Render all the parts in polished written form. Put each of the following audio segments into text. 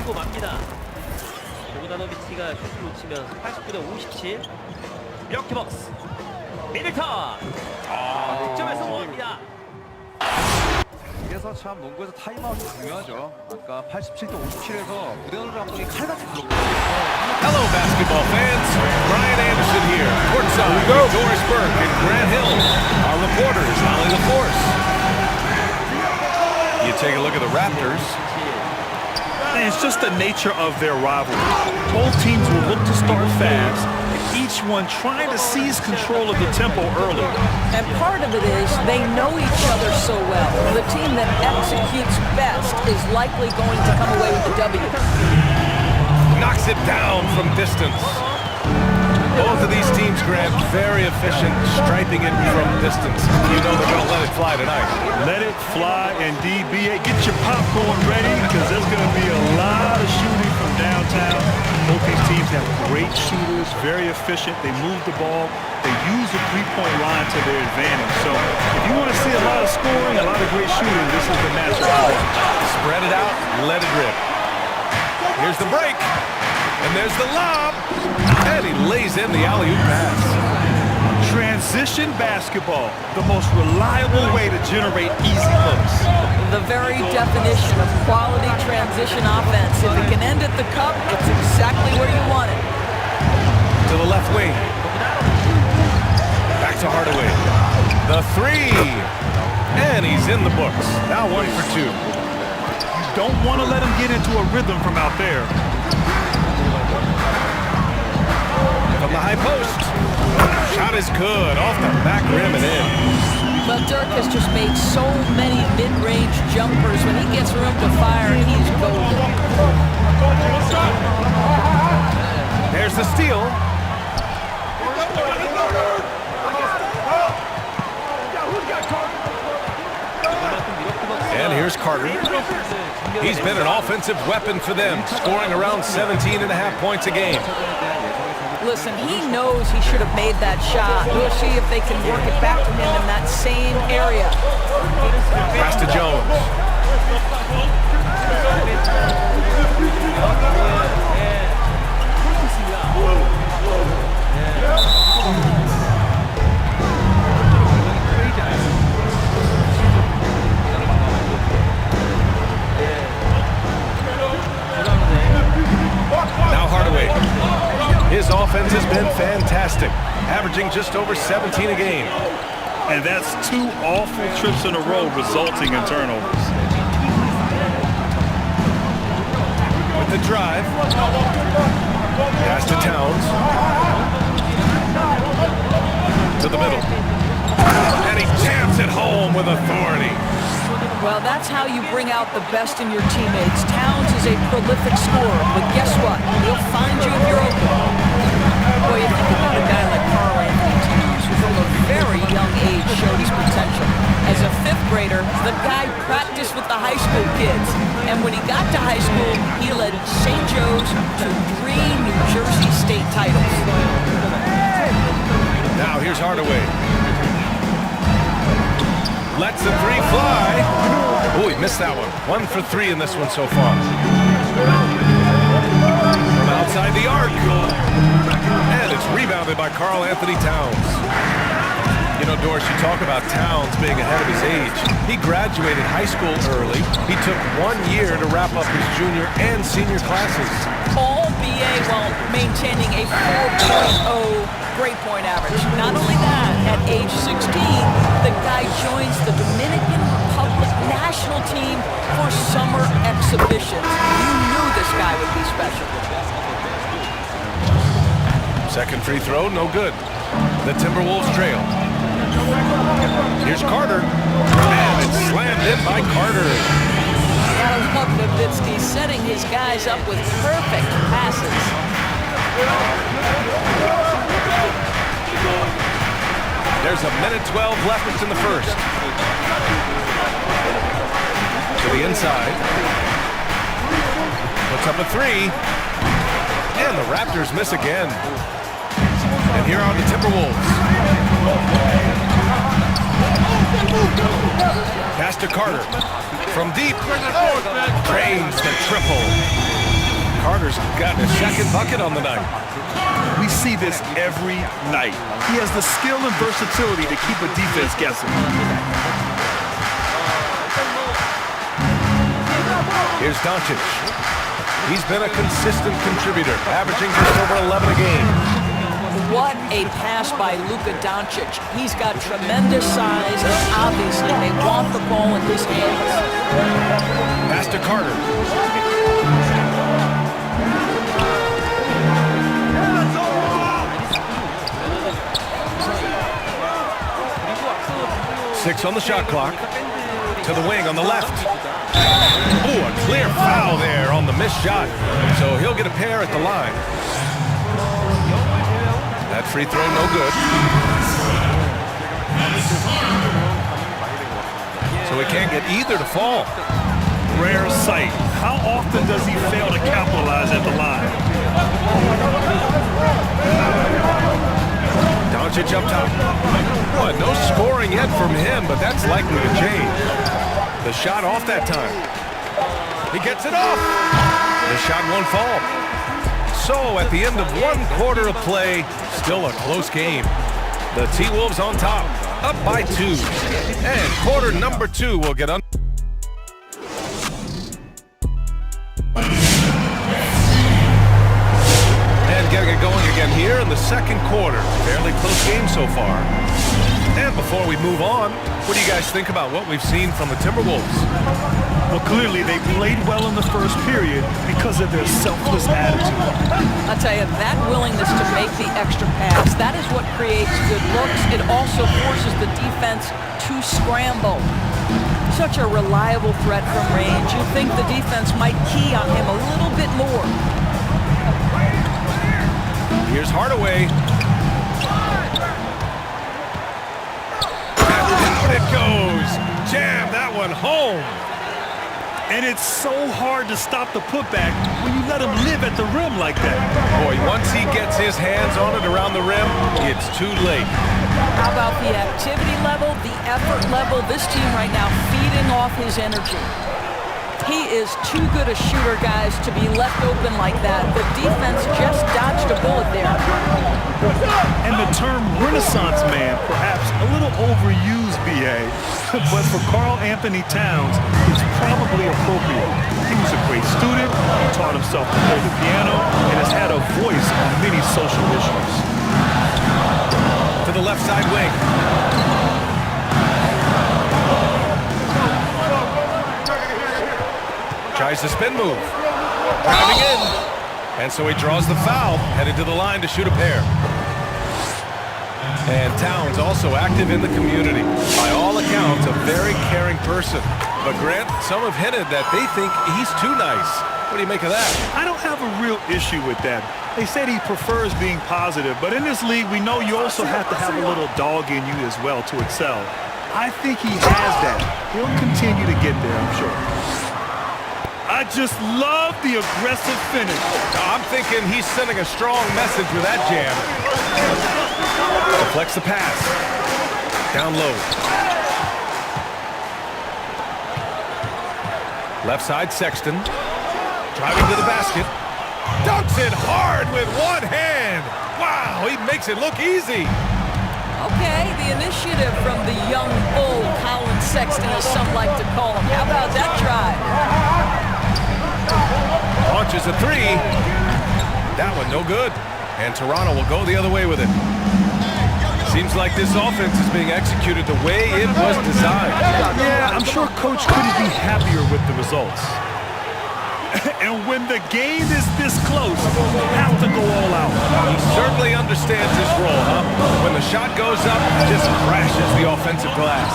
밀고 맙니다. 보그다노비치가 슛을 놓치면서 89대 57. 밀워키벅스 미들턴 득점에 성공합니다. 그래서 참 농구에서 타임아웃이 중요하죠. 아까 87대 57에서 무대현우 감독이 칼같이 불렀거든요. Hello, basketball fans. Brian Anderson here. Courtside with Doris Burke and Grant Hill. Our reporters, Holly LaForce. You take a look at the Raptors. It's just the nature of their rivalry. Both teams will look to start fast, each one trying to seize control of the tempo early. And part of it is they know each other so well. The team that executes best is likely going to come away with the W. Knocks it down from distance. Both of these teams, Grant, very efficient striping it from distance. You know they're going to let it fly tonight. Let it fly, indeed. BA, get your popcorn ready because there's going to be a lot of shooting from downtown. Both these teams have great shooters, very efficient. They move the ball. They use the three-point line to their advantage. So if you want to see a lot of scoring, a lot of great shooting, this is the matchup to watch. Spread it out, let it rip. Here's the break. And there's the lob. And he lays in the alley-oop pass. Transition basketball, the most reliable way to generate easy looks. The very definition of quality transition offense. If it can end at the cup, it's exactly where you want it. To the left wing. Back to Hardaway. The three. And he's in the books. Now 1 for 2. You don't want to let him get into a rhythm from out there. From the high post. Shot is good. Off the back rim and in. Well, Dirk has just made so many mid-range jumpers. When he gets room to fire, he's golden. There's the steal. And here's Carter. He's been an offensive weapon for them, scoring around 17.5 points a game. Listen, he knows he should have made that shot. We'll see if they can work it back to him in that same area. Pass to Jones. Now Hardaway. His offense has been fantastic, averaging just over 17 a game. And that's 2 awful trips in a row resulting in turnovers. With the drive. Pass to Towns. To the middle. And he jams it home with authority. Well, that's how you bring out the best in your teammates. Towns is a prolific scorer, but guess what? He'll find you if you're open. Boy, you think about a guy like Carl Anthony Towns, who from a very young age showed his potential. As a 5th grader, the guy practiced with the high school kids. And when he got to high school, he led St. Joe's to 3 New Jersey state titles. Now here's Hardaway. Lets the three fly. Oh, he missed that one. 1 for 3 in this one so far. From outside the arc. And it's rebounded by Karl Anthony Towns. You know, Doris, you talk about Towns being ahead of his age. He graduated high school early. He took 1 year to wrap up his junior and senior classes. All BA while maintaining a 4.0 grade point average. Not only that, at age 16, the guy joins the Dominican Republic national team for summer exhibitions. You knew this guy would be special. Second free throw, no good. The Timberwolves trail. Here's Carter. And it's slammed in by Carter. I love Nowitzki setting his guys up with perfect passes. There's a minute 12 left in the first. To the inside. Puts up a 3. And the Raptors miss again. And here are the Timberwolves. Pass to Carter. From deep. Drains the triple. Carter's gotten his second bucket on the night. We see this every night. He has the skill and versatility to keep a defense guessing. Here's Doncic. He's been a consistent contributor, averaging just over 11 a game. What a pass by Luka Doncic. He's got tremendous size, and obviously they want the ball in his hands. Pass to Carter. Six on the shot clock. To the wing on the left. Oh, a clear foul there on the missed shot. So he'll get a pair at the line. That free throw no good. So he can't get either to fall. Rare sight. How often does he fail to capitalize at the line? Doncic up top. Well, no scoring yet from him, but that's likely to change. The shot off that time. He gets it off. The shot won't fall. So at the end of 1 quarter of play, still a close game. The T-Wolves on top, up by 2. And quarter number 2 will get on. And getting it going again here in the second quarter. Fairly close game so far. And before we move on, what do you guys think about what we've seen from the Timberwolves? Well, clearly they played well in the first period because of their selfless attitude. I'll tell you, that willingness to make the extra pass, that is what creates good looks. It also forces the defense to scramble. Such a reliable threat from range. You think the defense might key on him a little bit more. Here's Hardaway. Out it goes. Jam that one home. And it's so hard to stop the putback when you let him live at the rim like that. Boy, once he gets his hands on it around the rim, it's too late. How about the activity level, the effort level? This team right now feeding off his energy. He is too good a shooter, guys, to be left open like that. The defense just dodged a bullet there. And the term Renaissance man, perhaps a little overused, BA, but for Karl Anthony Towns, it's probably appropriate. He was a great student, he taught himself to play the piano, and has had a voice on many social issues. To the left side wing. Tries the spin move. Driving in. And so he draws the foul, headed to the line to shoot a pair. And Towns also active in the community. By all accounts, a very caring person. But Grant, some have hinted that they think he's too nice. What do you make of that? I don't have a real issue with that. They said he prefers being positive, but in this league, we know you also have to have a little dog in you as well to excel. I think he has that. He'll continue to get there, I'm sure. I just love the aggressive finish. I'm thinking he's sending a strong message with that jam. Deflects the pass. Down low. Left side, Sexton. Driving to the basket. Dunks it hard with one hand. Wow, he makes it look easy. Okay, the initiative from the young bull, Colin Sexton, as some like to call him. How about that drive? Launches a three. That one no good. And Toronto will go the other way with it. Seems like this offense is being executed the way it was designed. Yeah, I'm sure Coach couldn't be happier with the results. And when the game is this close, you have to go all out. He certainly understands his role, huh? When the shot goes up, just crashes the offensive glass.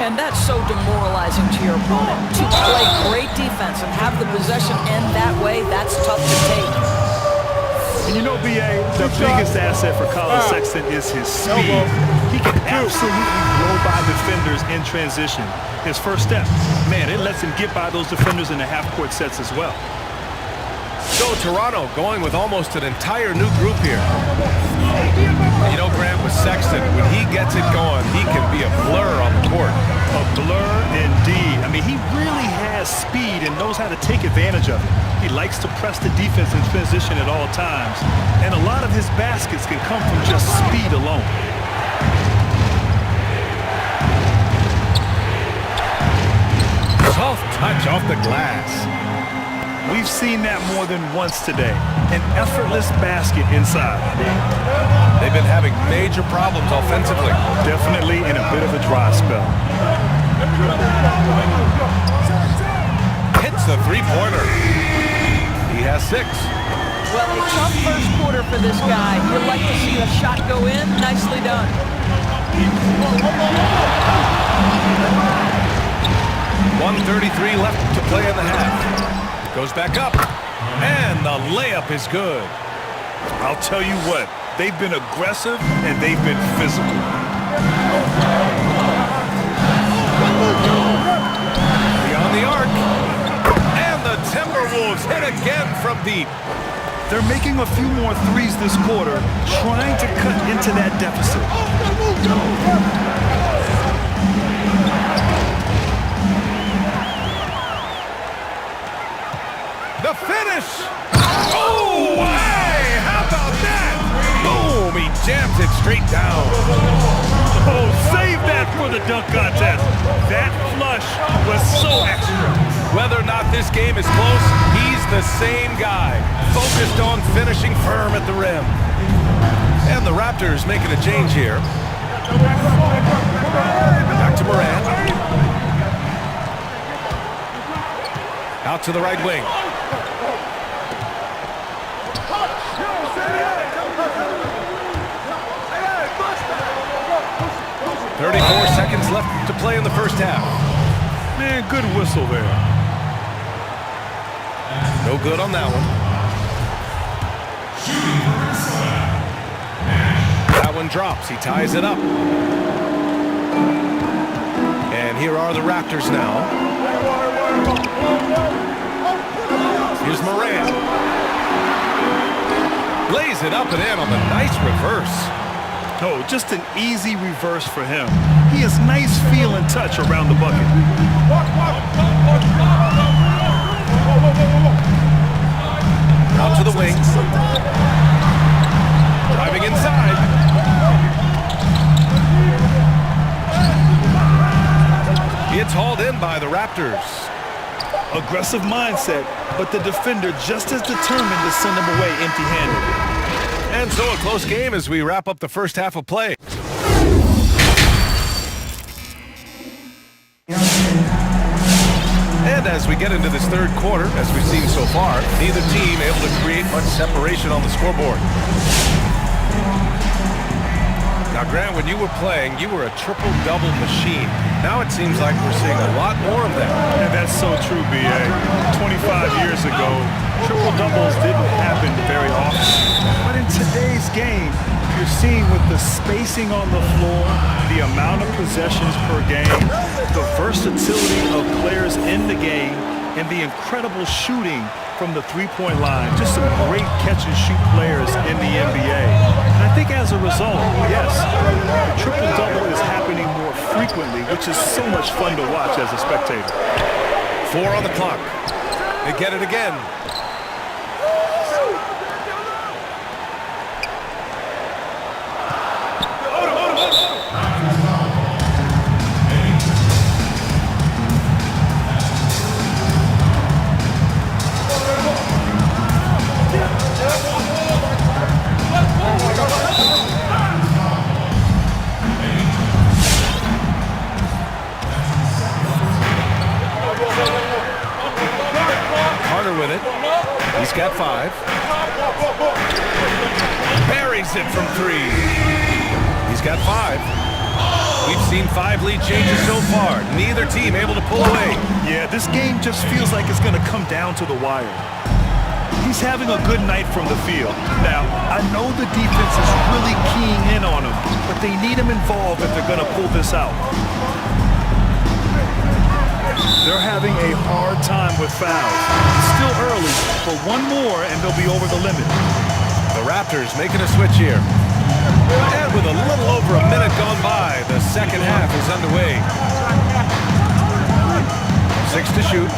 And that's so demoralizing to your opponent. To play great defense and have the possession end that way, that's tough to take. And you know, BA, the biggest asset for Colin Sexton is his speed. He can absolutely blow by defenders in transition. His first step, man, it lets him get by those defenders in the half-court sets as well. So Toronto going with almost an entire new group here. And you know, Grant, with Sexton, when he gets it going, he can be a blur on the court. A blur indeed. I mean, he really has speed and knows how to take advantage of it. He likes to press the defense in position at all times. And a lot of his baskets can come from just speed alone. Soft touch off the glass. We've seen that more than once today. An effortless basket inside. They've been having major problems offensively. Definitely in a bit of a dry spell. Hits the three-pointer. He has 6. Well, a tough first quarter for this guy. You'd like to see the shot go in. Nicely done. 1:33 left to play in the half. Goes back up. And the layup is good. I'll tell you what, they've been aggressive and they've been physical. Beyond the arc. And the Timberwolves hit again from deep. They're making a few more threes this quarter, trying to cut into that deficit. The finish! Oh, hey! How about that? Boom! He jams it straight down. Oh, save that for the dunk contest. That flush was so extra. Whether or not this game is close, he's the same guy, focused on finishing firm at the rim. And the Raptors making a change here. Back to Morant. Out to the right wing. 34 seconds left to play in the first half. Man, good whistle there. No good on that one. That one drops. He ties it up. And here are the Raptors now. Here's Morant. Lays it up and in on the nice reverse. Oh, just an easy reverse for him. He has nice feel and touch around the bucket. Out to the wing. Driving inside. It's hauled in by the Raptors. Aggressive mindset, but the defender just as determined to send him away empty-handed. And so a close game as we wrap up the first half of play. And as we get into this third quarter, as we've seen so far, neither team able to create much separation on the scoreboard. Now, Grant, when you were playing, you were a triple-double machine. Now it seems like we're seeing a lot more of that. And that's so true, B.A. 25 years ago, triple-doubles didn't happen very often. But in today's game, you're seeing with the spacing on the floor, the amount of possessions per game, the versatility of players in the game, and the incredible shooting from the three-point line. Just some great catch-and-shoot players in the NBA. And I think as a result, yes, the triple-double is happening more frequently, which is so much fun to watch as a spectator. 4 on the clock. They get it again. With it. He's got 5. Buries it from 3. He's got 5. We've seen 5 lead changes so far. Neither team able to pull away. Yeah, this game just feels like it's going to come down to the wire. He's having a good night from the field. Now, I know the defense is really keying in on him, but they need him involved if they're going to pull this out. They're having a hard time with fouls. It's still early, but one more and they'll be over the limit. The Raptors making a switch here. And with a little over a minute gone by, the second half is underway. 6 to shoot.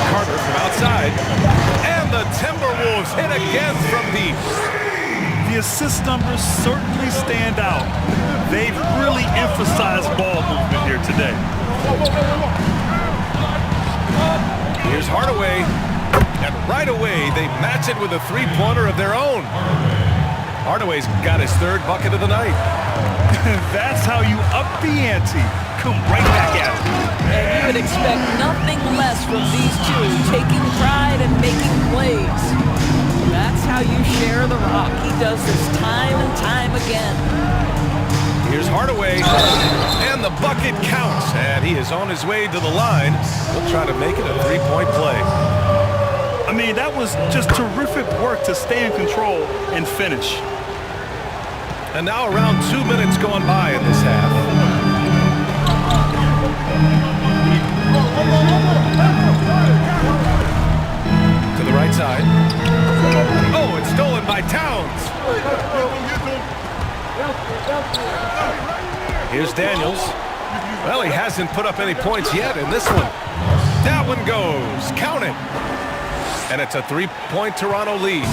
Carter from outside. And the Timberwolves hit again from deep. The assist numbers certainly stand out. They've really emphasized ball movement here today. Here's Hardaway. And right away, they match it with a three-pointer of their own. Hardaway's got his 3rd bucket of the night. That's how you up the ante. Come right back at it. And you would expect nothing less from these two, taking pride and making plays. That's how you share the rock. He does this time and time again. Here's Hardaway, and the bucket counts, and he is on his way to the line. He'll try to make it a 3-point play. I mean, that was just terrific work to stay in control and finish. And now around 2 minutes going by in this half. To the right side. Oh, it's stolen by Towns. Here's Daniels. Well, he hasn't put up any points yet in this one. That one goes. Count it. And it's a 3-point Toronto lead.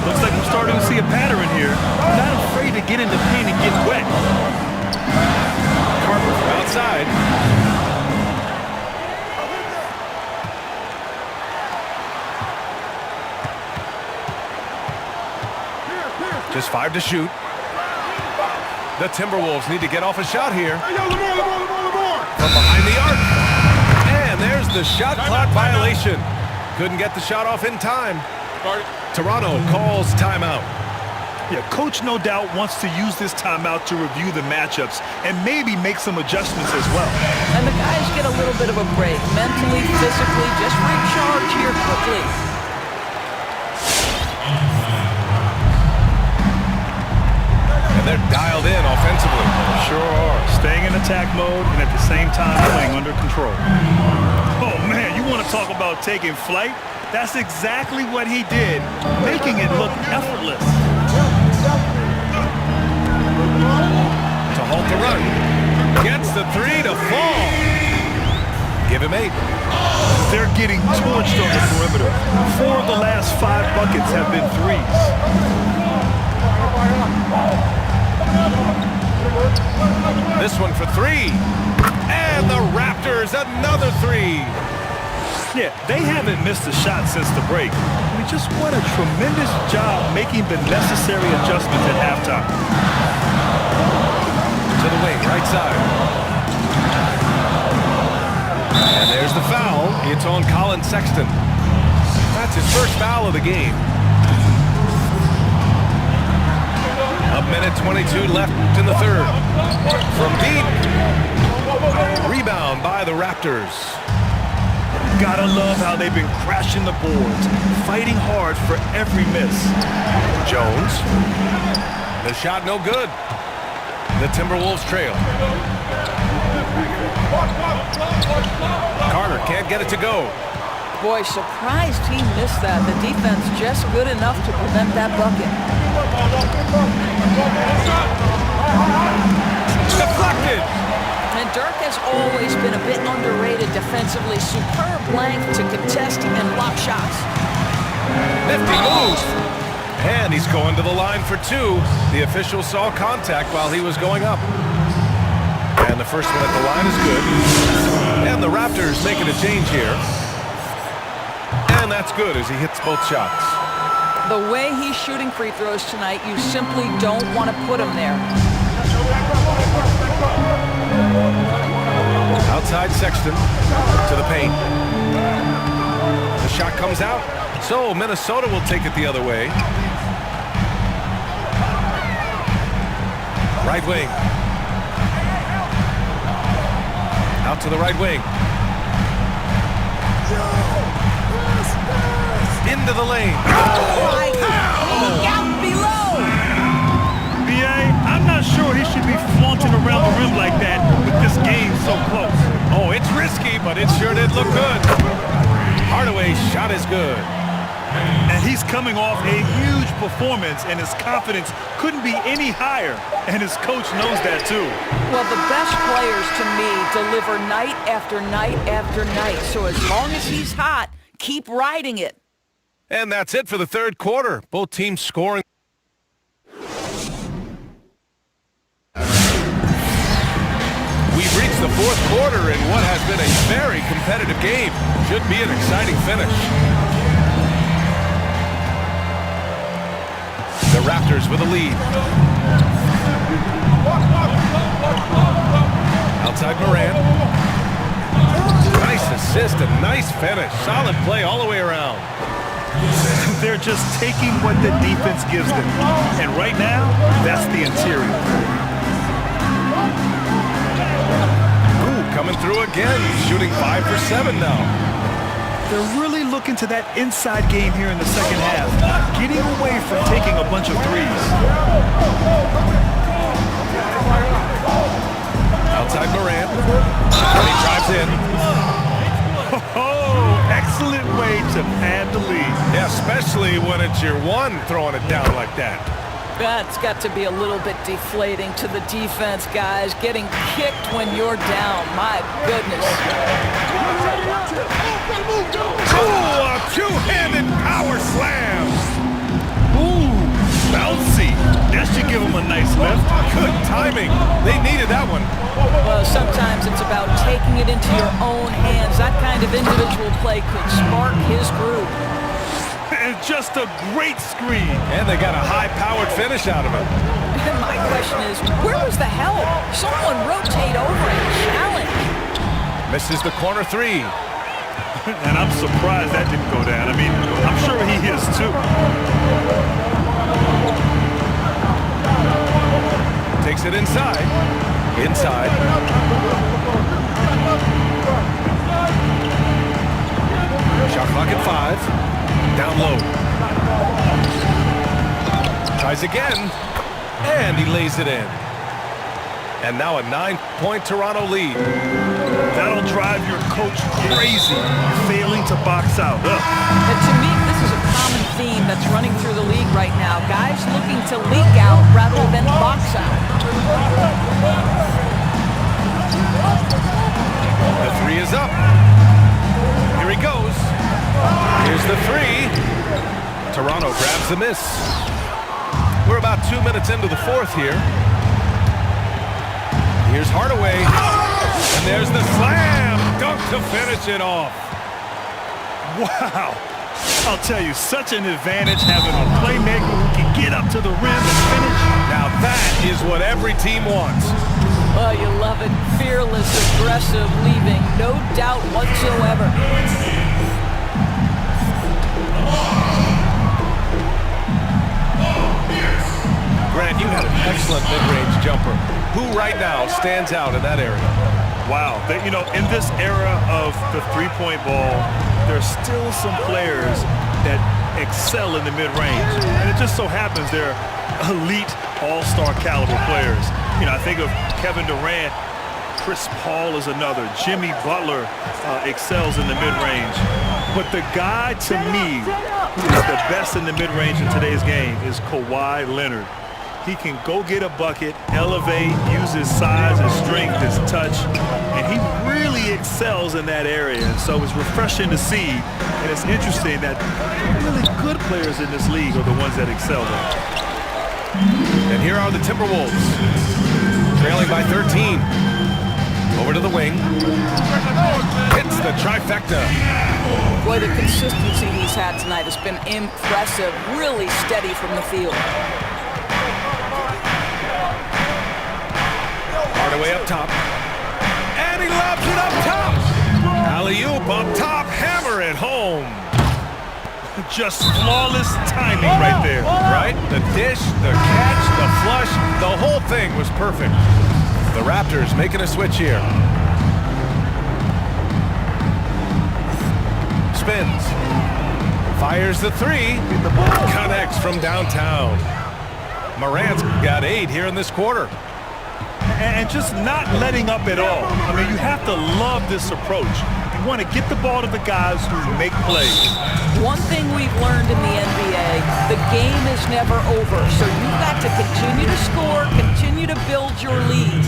Looks like we're starting to see a pattern here. Not afraid to get in the paint and get wet. Carter from outside. Just 5 to shoot. The Timberwolves need to get off a shot here. From behind the arc. And there's the shot clock violation. Couldn't get the shot off in time. Toronto calls timeout. Yeah, coach no doubt wants to use this timeout to review the matchups and maybe make some adjustments as well. And the guys get a little bit of a break, mentally, physically, just recharge here quickly. And they're dialed in offensively. Sure are. Staying in attack mode and at the same time playing under control. Oh, man, you want to talk about taking flight? That's exactly what he did, making it look effortless. To halt the run. Gets the 3 to fall. Give him 8. They're getting torched on the perimeter. 4 of the last 5 buckets have been threes. This one for 3. And the Raptors, another 3. Yeah, they haven't missed a shot since the break. We just won a tremendous job making the necessary adjustments at halftime. To the wing, right side. And there's the foul. It's on Colin Sexton. That's his first foul of the game. A minute 22 left in the 3rd. From deep. Rebound by the Raptors. Gotta love how they've been crashing the boards, fighting hard for every miss. Jones. The shot no good. The Timberwolves trail. Carter can't get it to go. Boy, surprised he missed that. The defense just good enough to prevent that bucket. Deflected. And Dirk has always been a bit underrated defensively. Superb length to contest and block shots. Nifty move. And he's going to the line for 2. The official saw contact while he was going up. And the first one at the line is good. And the Raptors making a change here. And that's good as he hits both shots. The way he's shooting free throws tonight, you simply don't want to put him there. Outside Sexton to the paint. The shot comes out. So Minnesota will take it the other way. Right wing. Out to the right wing. Into the lane. Out below. B.A., I'm not sure he should be flaunting around the rim like that with this game so close. Oh, it's risky, but it sure did look good. Hardaway's shot is good. And he's coming off a huge performance, and his confidence couldn't be any higher, and his coach knows that too. Well, the best players, to me, deliver night after night after night. So as long as he's hot, keep riding it. And that's it for the third quarter. Both teams scoring. We've reached the fourth quarter in what has been a very competitive game. Should be an exciting finish. The Raptors with a lead. Outside Morant. Nice assist and nice finish. Solid play all the way around. They're just taking what the defense gives them. And right now, that's the interior. Coming through again, shooting 5 for 7 now. They're really looking to that inside game here in the second half, getting away from taking a bunch of threes. Outside Morant, and he drives in. Oh, excellent way to pad the lead. Yeah, especially when it's your one throwing it down like that. That's got to be a little bit deflating to the defense, guys. Getting kicked when you're down. My goodness. Oh, a two-handed power slam. Ooh, bouncy. That should give them a nice lift. Good timing. They needed that one. Well, sometimes it's about taking it into your own hands. That kind of individual play could spark his group. And just a great screen. And they got a high-powered finish out of it. And my question is, where was the help? Someone rotate over and challenge. Misses the corner three. And I'm surprised that didn't go down. I mean, I'm sure he is too. Takes it inside. Inside. Shot clock at 5. Down low. Tries again. And he lays it in. And now a 9-point Toronto lead. That'll drive your coach crazy, failing to box out. And to me, this is a common theme that's running through the league right now. Guys looking to leak out rather than box out. The three is up. Here he goes. Here's the three. Toronto grabs the miss. We're about 2 minutes into the fourth here. Here's Hardaway. And there's the slam. Dunk to finish it off. Wow. I'll tell you, such an advantage having a playmaker who can get up to the rim and finish. Now that is what every team wants. Oh, you love it. Fearless, aggressive, leaving no doubt whatsoever. Grant, you had an excellent mid-range jumper. Who right now stands out in that area? Wow. You know, in this era of the three-point ball, there's still some players that excel in the mid-range. And it just so happens they're elite all-star caliber players. You know, I think of Kevin Durant. Chris Paul is another. Jimmy Butler excels in the mid-range. But the guy, to me, who is the best in the mid-range in today's game is Kawhi Leonard. He can go get a bucket, elevate, use his size, his strength, his touch, and he really excels in that area. And so it's refreshing to see, and it's interesting that really good players in this league are the ones that excel there. And here are the Timberwolves, trailing by 13. Over to the wing. Hits the trifecta. Boy, the consistency he's had tonight has been impressive. Really steady from the field. Hardaway up top. And he lobs it up top. Alley-oop up top. Hammer it home. Just flawless timing right there. Right? The dish, the catch, the flush, the whole thing was perfect. The Raptors making a switch here. Spins. Fires the three. Connects from downtown. Morant's got 8 here in this quarter. And just not letting up at all. I mean, you have to love this approach. You want to get the ball to the guys who make plays. One thing we've learned in the NBA, the game is never over. So you've got to continue to score, continue to build your lead.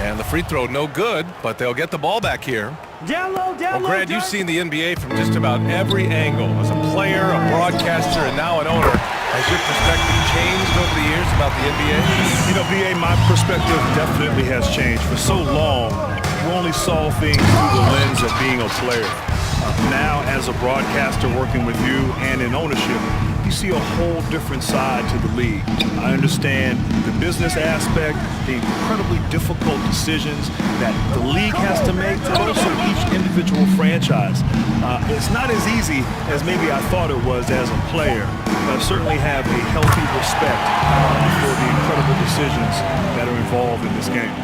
And the free throw no good, but they'll get the ball back here. Well, Grant, you've seen the NBA from just about every angle. As a player, a broadcaster, and now an owner. Has your perspective changed over the years about the NBA? You know, BA, my perspective definitely has changed. For so long, you only saw things through the lens of being a player. Now, as a broadcaster working with you and in ownership, you see a whole different side to the league. I understand the business aspect, the incredibly difficult decisions that the league has to make, but also each individual franchise. It's not as easy as maybe I thought it was as a player, but I certainly have a healthy respect for the incredible decisions that are involved in this game.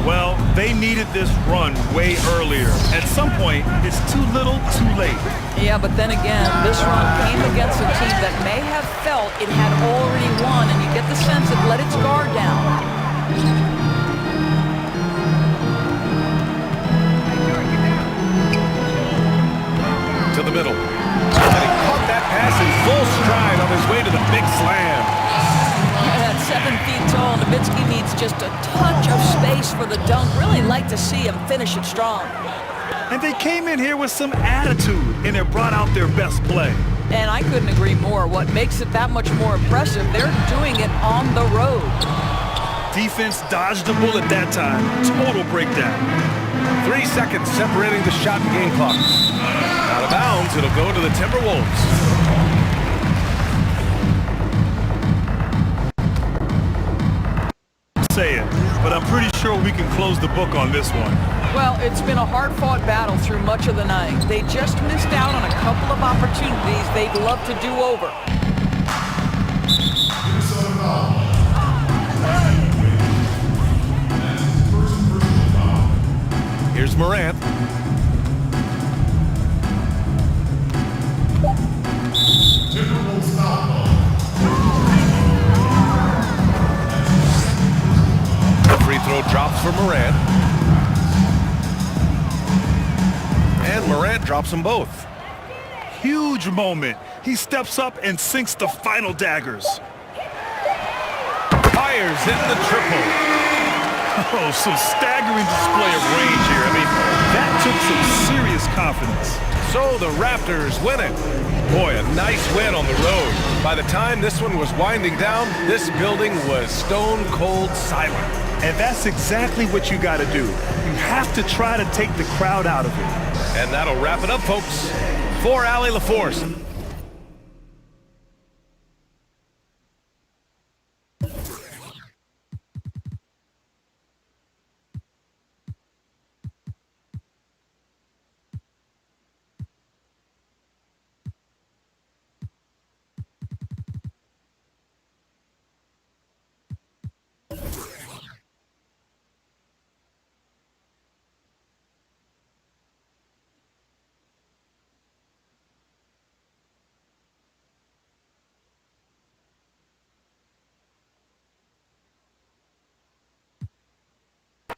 Well, they needed this run way earlier. At some point, it's too little, too late. Yeah, but then again, this run came against a team that may have felt it had already won, and you get the sense it let its guard down. To the middle. And he caught that pass in full stride on his way to the big slam. At 7 feet tall, Nowitzki needs just a touch of space for the dunk. Really like to see him finish it strong. And they came in here with some attitude, and it brought out their best play. And I couldn't agree more. What makes it that much more impressive, they're doing it on the road. Defense dodged the bullet that time. Total breakdown. 3 seconds separating the shot and game clock. Out of bounds, it'll go to the Timberwolves. Say it, but I'm pretty sure we can close the book on this one. Well, it's been a hard-fought battle through much of the night. They just missed out on a couple of opportunities they'd love to do over. Here's Morant. Free throw drops for Morant. And Morant drops them both. Huge moment. He steps up and sinks the final daggers. Fires in the triple. Oh, some staggering display of range here. I mean, that took some serious confidence. So the Raptors win it. Boy, a nice win on the road. By the time this one was winding down, this building was stone cold silent. And that's exactly what you got to do. You have to try to take the crowd out of it. And that'll wrap it up, folks. For Allie LaForce,